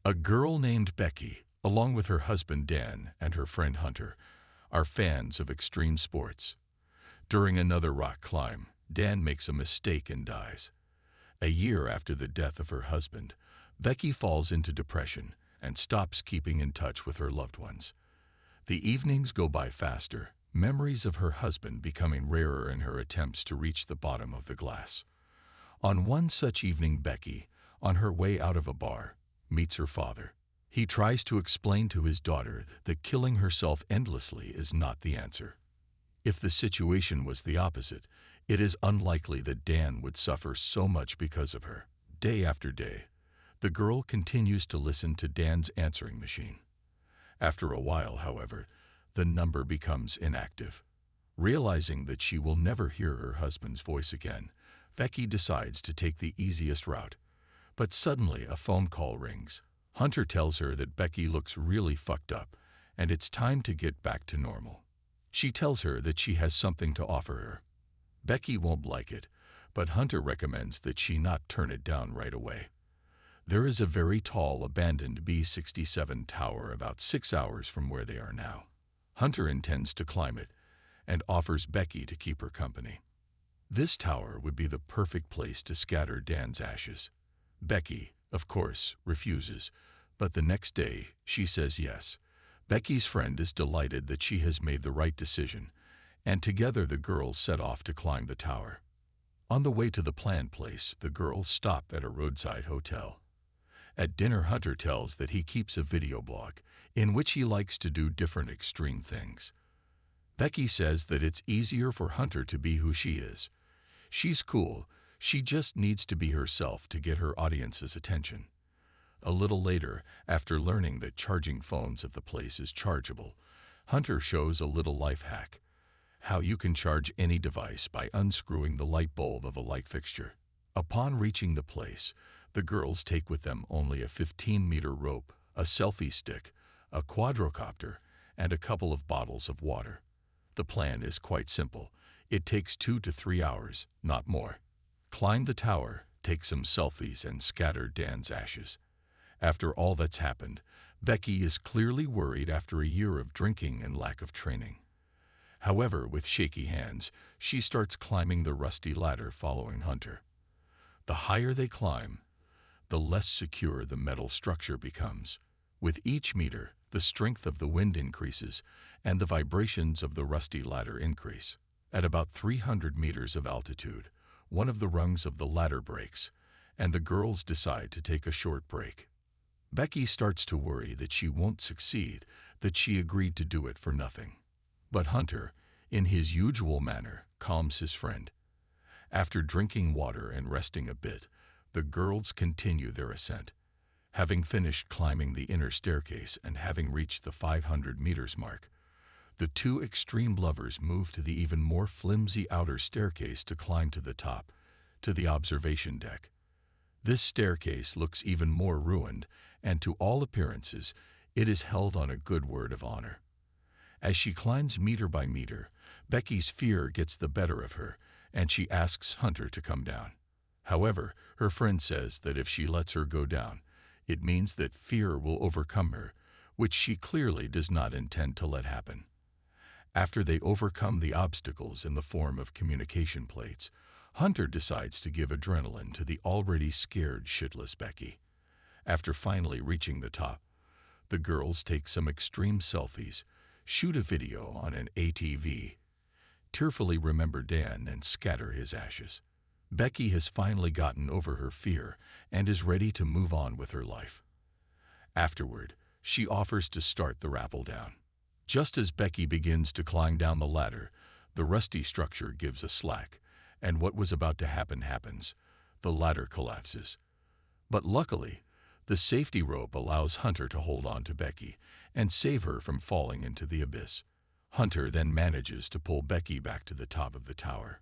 A girl named Becky, along with her husband Dan and her friend Hunter, are fans of extreme sports. During another rock climb, Dan makes a mistake and dies. A year after the death of her husband, Becky falls into depression and stops keeping in touch with her loved ones. The evenings go by faster, memories of her husband becoming rarer in her attempts to reach the bottom of the glass. On one such evening, Becky, on her way out of a bar, meets her father. He tries to explain to his daughter that killing herself endlessly is not the answer. If the situation was the opposite, it is unlikely that Dan would suffer so much because of her. Day after day, the girl continues to listen to Dan's answering machine. After a while, however, the number becomes inactive. Realizing that she will never hear her husband's voice again, Becky decides to take the easiest route. But suddenly a phone call rings. Hunter tells her that Becky looks really fucked up and it's time to get back to normal. She tells her that she has something to offer her. Becky won't like it, but Hunter recommends that she not turn it down right away. There is a very tall abandoned B-67 tower about 6 hours from where they are now. Hunter intends to climb it and offers Becky to keep her company. This tower would be the perfect place to scatter Dan's ashes. Becky, of course, refuses, but the next day she says yes. Becky's friend is delighted that she has made the right decision, and together the girls set off to climb the tower. On the way to the planned place, the girls stop at a roadside hotel. At dinner, Hunter tells that he keeps a video blog in which he likes to do different extreme things. Becky says that it's easier for Hunter to be who she is. She's cool. She just needs to be herself to get her audience's attention. A little later, after learning that charging phones at the place is chargeable, Hunter shows a little life hack: how you can charge any device by unscrewing the light bulb of a light fixture. Upon reaching the place, the girls take with them only a 15-meter rope, a selfie stick, a quadrocopter, and a couple of bottles of water. The plan is quite simple. It takes 2 to 3 hours, not more. Climb the tower, take some selfies, and scatter Dan's ashes. After all that's happened, Becky is clearly worried after a year of drinking and lack of training. However, with shaky hands, she starts climbing the rusty ladder following Hunter. The higher they climb, the less secure the metal structure becomes. With each meter, the strength of the wind increases and the vibrations of the rusty ladder increase. At about 300 meters of altitude, one of the rungs of the ladder breaks, and the girls decide to take a short break. Becky starts to worry that she won't succeed, that she agreed to do it for nothing. But Hunter, in his usual manner, calms his friend. After drinking water and resting a bit, the girls continue their ascent. Having finished climbing the inner staircase and having reached the 500 meters mark, the two extreme lovers move to the even more flimsy outer staircase to climb to the top, to the observation deck. This staircase looks even more ruined, and to all appearances, it is held on a good word of honor. As she climbs meter by meter, Becky's fear gets the better of her, and she asks Hunter to come down. However, her friend says that if she lets her go down, it means that fear will overcome her, which she clearly does not intend to let happen. After they overcome the obstacles in the form of communication plates, Hunter decides to give adrenaline to the already scared shitless Becky. After finally reaching the top, the girls take some extreme selfies, shoot a video on an ATV, tearfully remember Dan, and scatter his ashes. Becky has finally gotten over her fear and is ready to move on with her life. Afterward, she offers to start the rappel down. Just as Becky begins to climb down the ladder, the rusty structure gives a slack, and what was about to happen happens. The ladder collapses. But luckily, the safety rope allows Hunter to hold on to Becky and save her from falling into the abyss. Hunter then manages to pull Becky back to the top of the tower.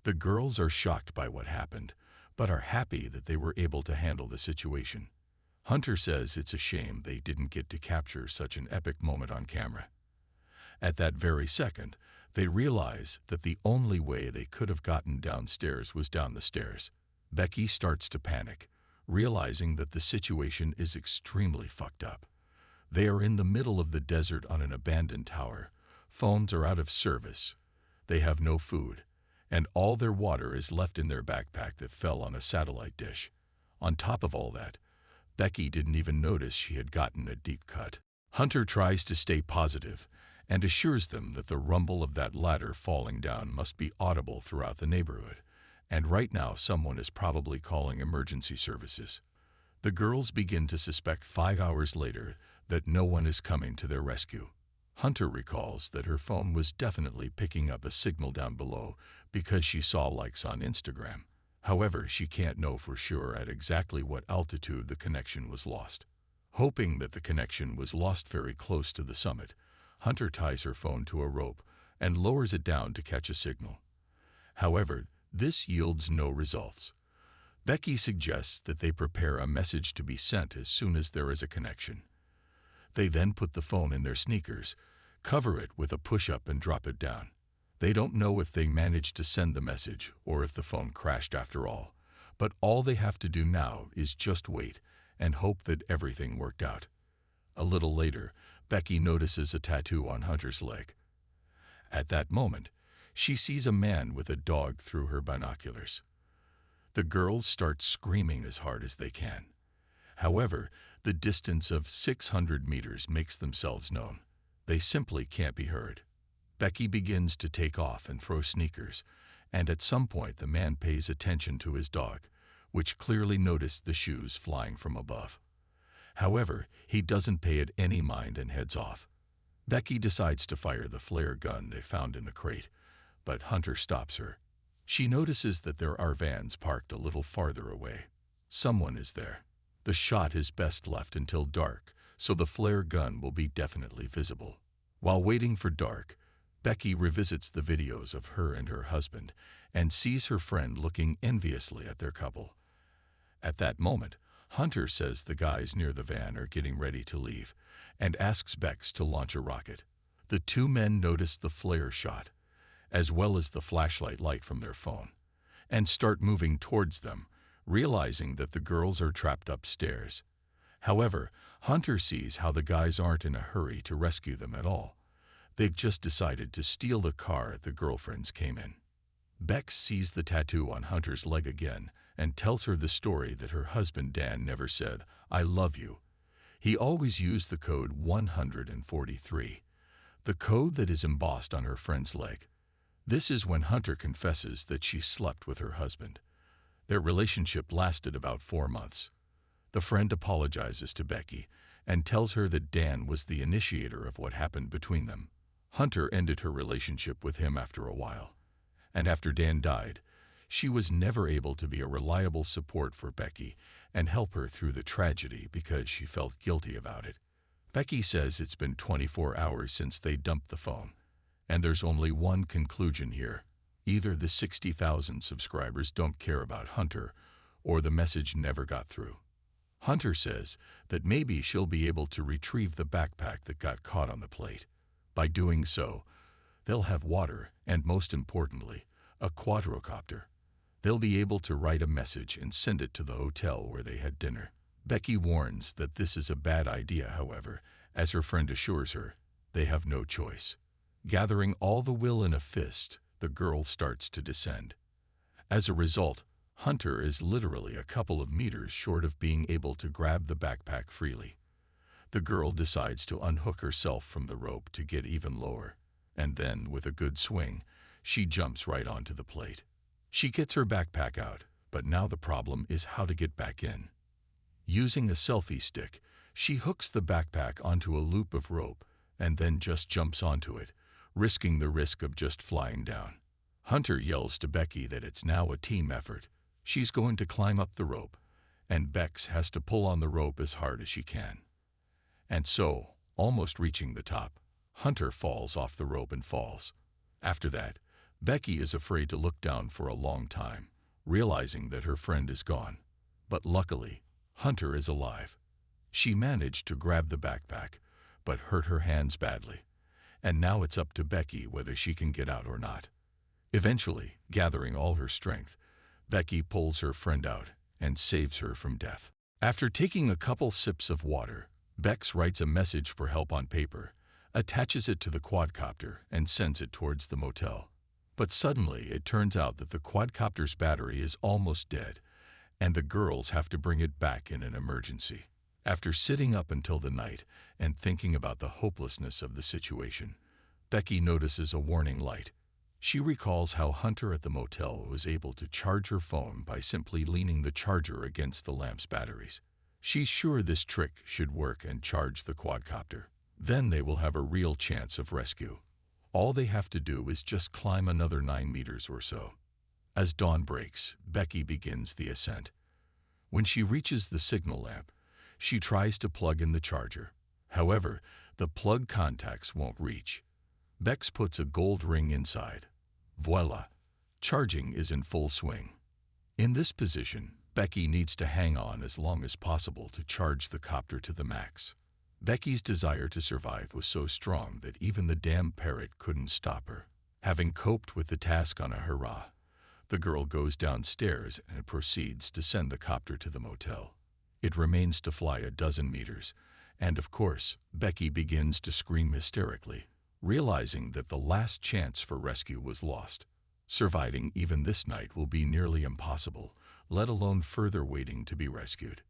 The girls are shocked by what happened, but are happy that they were able to handle the situation. Hunter says it's a shame they didn't get to capture such an epic moment on camera. At that very second, they realize that the only way they could have gotten downstairs was down the stairs. Becky starts to panic, realizing that the situation is extremely fucked up. They are in the middle of the desert on an abandoned tower. Phones are out of service. They have no food, and all their water is left in their backpack that fell on a satellite dish. On top of all that, Becky didn't even notice she had gotten a deep cut. Hunter tries to stay positive and assures them that the rumble of that ladder falling down must be audible throughout the neighborhood, and right now someone is probably calling emergency services. The girls begin to suspect 5 hours later that no one is coming to their rescue. Hunter recalls that her phone was definitely picking up a signal down below because she saw likes on Instagram. However, she can't know for sure at exactly what altitude the connection was lost. Hoping that the connection was lost very close to the summit, Hunter ties her phone to a rope and lowers it down to catch a signal. However, this yields no results. Becky suggests that they prepare a message to be sent as soon as there is a connection. They then put the phone in their sneakers, cover it with a push-up and drop it down. They don't know if they managed to send the message or if the phone crashed after all, but all they have to do now is just wait and hope that everything worked out. A little later, Becky notices a tattoo on Hunter's leg. At that moment, she sees a man with a dog through her binoculars. The girls start screaming as hard as they can. However, the distance of 600 meters makes themselves known. They simply can't be heard. Becky begins to take off and throw sneakers, and at some point the man pays attention to his dog, which clearly noticed the shoes flying from above. However, he doesn't pay it any mind and heads off. Becky decides to fire the flare gun they found in the crate, but Hunter stops her. She notices that there are vans parked a little farther away. Someone is there. The shot is best left until dark, so the flare gun will be definitely visible. While waiting for dark, Becky revisits the videos of her and her husband and sees her friend looking enviously at their couple. At that moment, Hunter says the guys near the van are getting ready to leave and asks Bex to launch a rocket. The two men notice the flare shot, as well as the flashlight light from their phone, and start moving towards them, realizing that the girls are trapped upstairs. However, Hunter sees how the guys aren't in a hurry to rescue them at all. They've just decided to steal the car the girlfriends came in. Bex sees the tattoo on Hunter's leg again and tells her the story that her husband Dan never said, "I love you." He always used the code 143, the code that is embossed on her friend's leg. This is when Hunter confesses that she slept with her husband. Their relationship lasted about 4 months. The friend apologizes to Becky and tells her that Dan was the initiator of what happened between them. Hunter ended her relationship with him after a while, and after Dan died, she was never able to be a reliable support for Becky and help her through the tragedy because she felt guilty about it. Becky says it's been 24 hours since they dumped the phone, and there's only one conclusion here. Either the 60,000 subscribers don't care about Hunter, or the message never got through. Hunter says that maybe she'll be able to retrieve the backpack that got caught on the plate. By doing so, they'll have water and, most importantly, a quadrocopter. They'll be able to write a message and send it to the hotel where they had dinner. Becky warns that this is a bad idea, however, as her friend assures her they have no choice. Gathering all the will in a fist, the girl starts to descend. As a result, Hunter is literally a couple of meters short of being able to grab the backpack freely. The girl decides to unhook herself from the rope to get even lower, and then, with a good swing, she jumps right onto the plate. She gets her backpack out, but now the problem is how to get back in. Using a selfie stick, she hooks the backpack onto a loop of rope and then just jumps onto it, risking the risk of just flying down. Hunter yells to Becky that it's now a team effort. She's going to climb up the rope, and Bex has to pull on the rope as hard as she can. And so, almost reaching the top, Hunter falls off the rope and falls. After that, Becky is afraid to look down for a long time, realizing that her friend is gone. But luckily, Hunter is alive. She managed to grab the backpack, but hurt her hands badly. And now it's up to Becky whether she can get out or not. Eventually, gathering all her strength, Becky pulls her friend out and saves her from death. After taking a couple sips of water, Bex writes a message for help on paper, attaches it to the quadcopter, and sends it towards the motel. But suddenly it turns out that the quadcopter's battery is almost dead, and the girls have to bring it back in an emergency. After sitting up until the night and thinking about the hopelessness of the situation, Becky notices a warning light. She recalls how Hunter at the motel was able to charge her phone by simply leaning the charger against the lamp's batteries. She's sure this trick should work and charge the quadcopter. Then they will have a real chance of rescue. All they have to do is just climb another 9 meters or so. As dawn breaks, Becky begins the ascent. When she reaches the signal lamp, she tries to plug in the charger. However, the plug contacts won't reach. Bex puts a gold ring inside. Voila! Charging is in full swing. In this position, Becky needs to hang on as long as possible to charge the copter to the max. Becky's desire to survive was so strong that even the damn parrot couldn't stop her. Having coped with the task on a hurrah, the girl goes downstairs and proceeds to send the copter to the motel. It remains to fly a dozen meters, and of course, Becky begins to scream hysterically, realizing that the last chance for rescue was lost. Surviving even this night will be nearly impossible, let alone further waiting to be rescued.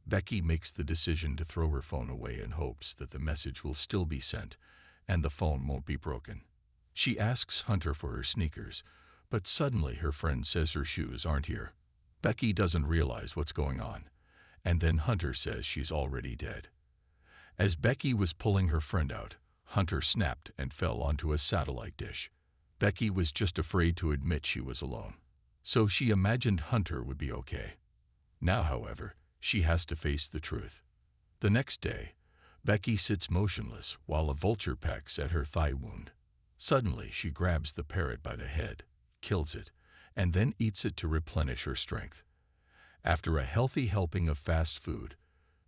Becky makes the decision to throw her phone away in hopes that the message will still be sent and the phone won't be broken. She asks Hunter for her sneakers, but suddenly her friend says her shoes aren't here. Becky doesn't realize what's going on, and then Hunter says she's already dead. As Becky was pulling her friend out, Hunter snapped and fell onto a satellite dish. Becky was just afraid to admit she was alone, so she imagined Hunter would be okay. Now, however, she has to face the truth. The next day, Becky sits motionless while a vulture pecks at her thigh wound. Suddenly, she grabs the parrot by the head, kills it, and then eats it to replenish her strength. After a healthy helping of fast food,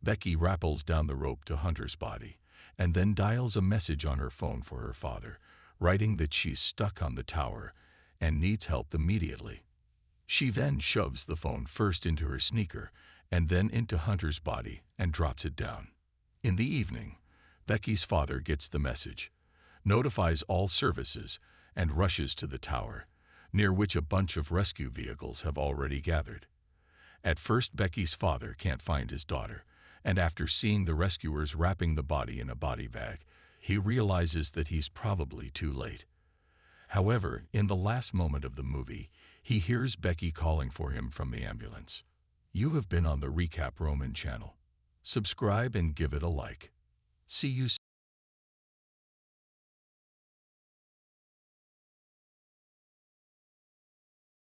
Becky rappels down the rope to Hunter's body and then dials a message on her phone for her father, writing that she's stuck on the tower and needs help immediately. She then shoves the phone first into her sneaker and then into Hunter's body and drops it down. In the evening, Becky's father gets the message, notifies all services, and rushes to the tower, near which a bunch of rescue vehicles have already gathered. At first, Becky's father can't find his daughter, and after seeing the rescuers wrapping the body in a body bag, he realizes that he's probably too late. However, in the last moment of the movie, he hears Becky calling for him from the ambulance. You have been on the Recap Roman channel. Subscribe and give it a like. See you soon.